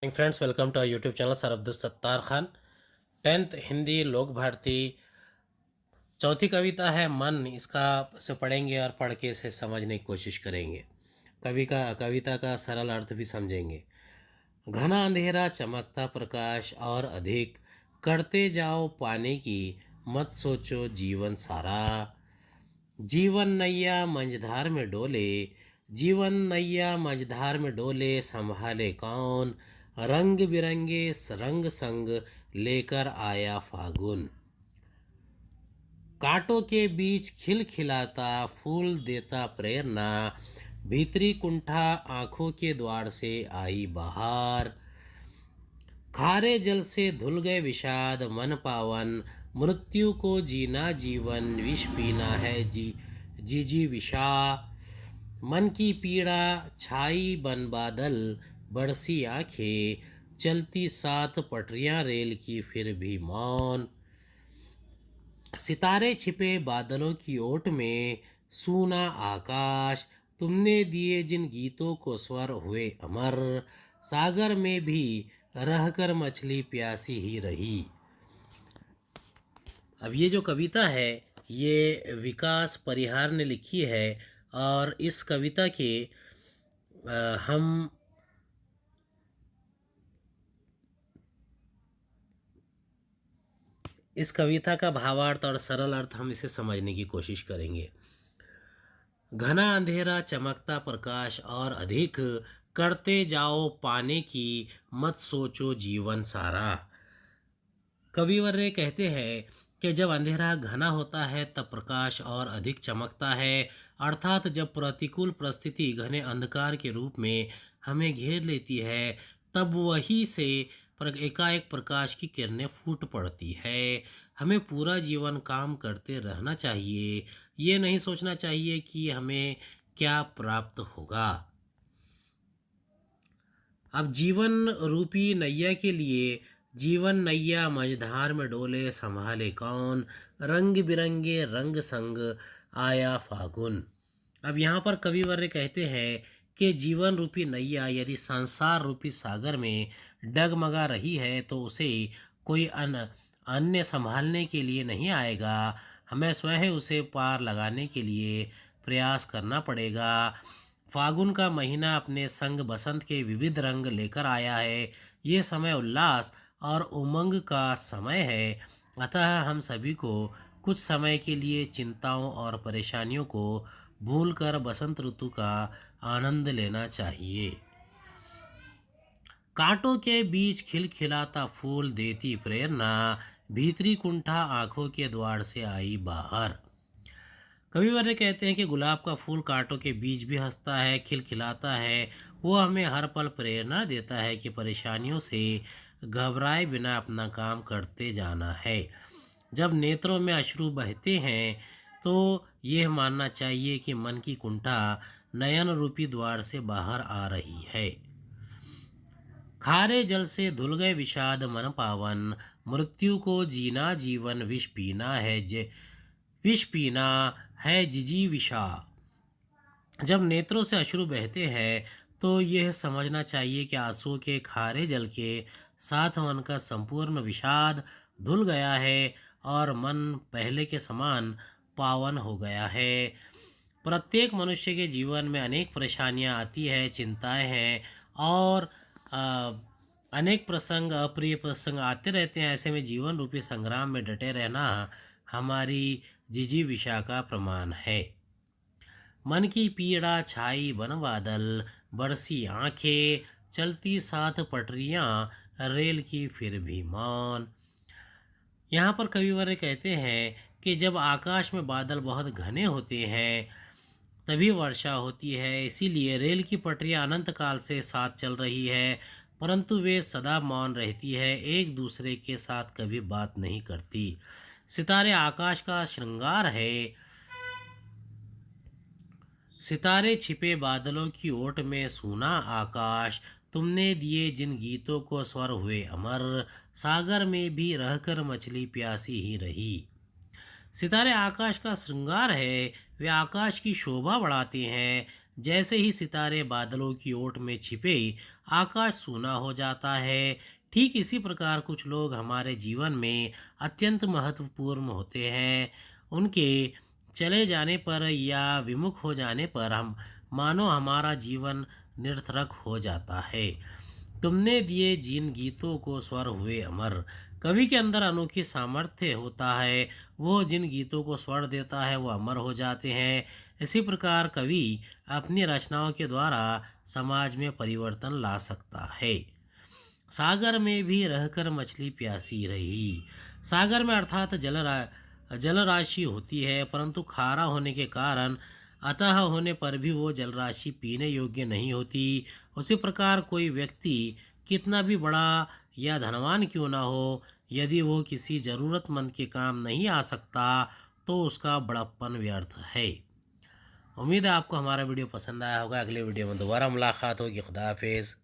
Friends, welcome to our YouTube channel sir Abdul Sattar Khan. 10th Hindi Lok Bharati चौथी कविता है मन। इसका से पढ़ेंगे और पढ़ के इसे समझने की कोशिश करेंगे। कविता का सरल अर्थ भी समझेंगे। घना अंधेरा चमकता प्रकाश और अधिक करते जाओ पाने की, मत सोचो जीवन सारा। जीवन नैया मंझधार में डोले, जीवन नैया मंझधार में डोले, संभाले कौन। रंग बिरंगे रंग संग लेकर आया फागुन। कांटों के बीच खिलखिलाता फूल देता प्रेरणा, भीतरी कुंठा आंखों के द्वार से आई बहार। खारे जल से धुल गए विषाद मन पावन, मृत्यु को जीना जीवन विष पीना है जी विषा। मन की पीड़ा छाई बन बादल, बरसी आंखें चलती सात पटरियां रेल की फिर भी मौन। सितारे छिपे बादलों की ओट में, सूना आकाश तुमने दिए जिन गीतों को स्वर हुए अमर। सागर में भी रहकर मछली प्यासी ही रही। अब ये जो कविता है ये विकास परिहार ने लिखी है और इस कविता के हम इस कविता का भावार्थ और सरल अर्थ हम इसे समझने की कोशिश करेंगे। घना अंधेरा चमकता प्रकाश और अधिक करते जाओ पाने की, मत सोचो जीवन सारा। कविवर्य कहते हैं कि जब अंधेरा घना होता है तब प्रकाश और अधिक चमकता है, अर्थात जब प्रतिकूल परिस्थिति घने अंधकार के रूप में हमें घेर लेती है तब वही से एकाएक प्रकाश की किरणें फूट पड़ती है। हमें पूरा जीवन काम करते रहना चाहिए, ये नहीं सोचना चाहिए कि हमें क्या प्राप्त होगा। अब जीवन रूपी नैया के लिए, जीवन नैया मझधार में डोले, संभाले कौन। रंग बिरंगे रंग संग आया फागुन। अब यहाँ पर कविवर्य कहते हैं कि जीवन रूपी नैया यदि संसार रूपी सागर में डगमगा रही है तो उसे कोई अन्य संभालने के लिए नहीं आएगा। हमें स्वयं उसे पार लगाने के लिए प्रयास करना पड़ेगा। फागुन का महीना अपने संग बसंत के विविध रंग लेकर आया है। ये समय उल्लास और उमंग का समय है, अतः हम सभी को कुछ समय के लिए चिंताओं और परेशानियों को भूलकर बसंत ऋतु का आनंद लेना चाहिए। कांटों के बीच खिलखिलाता फूल देती प्रेरणा, भीतरी कुंठा आंखों के द्वार से आई बाहर। कविवर्य कहते हैं कि गुलाब का फूल कांटों के बीच भी हंसता है, खिलखिलाता है। वो हमें हर पल प्रेरणा देता है कि परेशानियों से घबराए बिना अपना काम करते जाना है। जब नेत्रों में अश्रु बहते हैं तो यह मानना चाहिए कि मन की कुंठा नयन रूपी द्वार से बाहर आ रही है। खारे जल से धुल गए विषाद मन पावन, मृत्यु को जीना जीवन विष पीना है विष पीना है जिजीविषा। जब नेत्रों से अश्रु बहते हैं तो यह समझना चाहिए कि आंसुओं के खारे जल के साथ मन का संपूर्ण विषाद धुल गया है और मन पहले के समान पावन हो गया है। प्रत्येक मनुष्य के जीवन में अनेक परेशानियां आती है, चिंताएं हैं और अनेक प्रसंग अप्रिय प्रसंग आते रहते हैं। ऐसे में जीवन रूपी संग्राम में डटे रहना हमारी जिजीविषा का प्रमाण है। मन की पीड़ा छाई बन बादल, बरसी आंखें चलती सात पटरियां रेल की फिर भी मौन। यहाँ पर कविवर्य कहते हैं कि जब आकाश में बादल बहुत घने होते हैं तभी वर्षा होती है, इसीलिए रेल की पटरियां अनंत काल से साथ चल रही है परंतु वे सदा मौन रहती है, एक दूसरे के साथ कभी बात नहीं करती। सितारे आकाश का श्रृंगार है, सितारे छिपे बादलों की ओट में सूना आकाश तुमने दिए जिन गीतों को स्वर हुए अमर। सागर में भी रहकर मछली प्यासी ही रही। सितारे आकाश का श्रृंगार है, वे आकाश की शोभा बढ़ाते हैं। जैसे ही सितारे बादलों की ओट में छिपे आकाश सूना हो जाता है, ठीक इसी प्रकार कुछ लोग हमारे जीवन में अत्यंत महत्वपूर्ण होते हैं। उनके चले जाने पर या विमुख हो जाने पर हम मानो हमारा जीवन निरर्थक हो जाता है। तुमने दिए जिन गीतों को स्वर हुए अमर। कवि के अंदर अनोखी सामर्थ्य होता है, वो जिन गीतों को स्वर देता है वो अमर हो जाते हैं। इसी प्रकार कवि अपनी रचनाओं के द्वारा समाज में परिवर्तन ला सकता है। सागर में भी रहकर मछली प्यासी रही। सागर में अर्थात जल राशि होती है, परंतु खारा होने के कारण अतः होने पर भी वो जल राशि पीने योग्य नहीं होती। उसी प्रकार कोई व्यक्ति कितना भी बड़ा या धनवान क्यों ना हो, यदि वो किसी ज़रूरतमंद के काम नहीं आ सकता तो उसका बड़प्पन व्यर्थ है। उम्मीद है आपको हमारा वीडियो पसंद आया होगा। अगले वीडियो में दोबारा मुलाकात होगी। खुदा हाफिज़।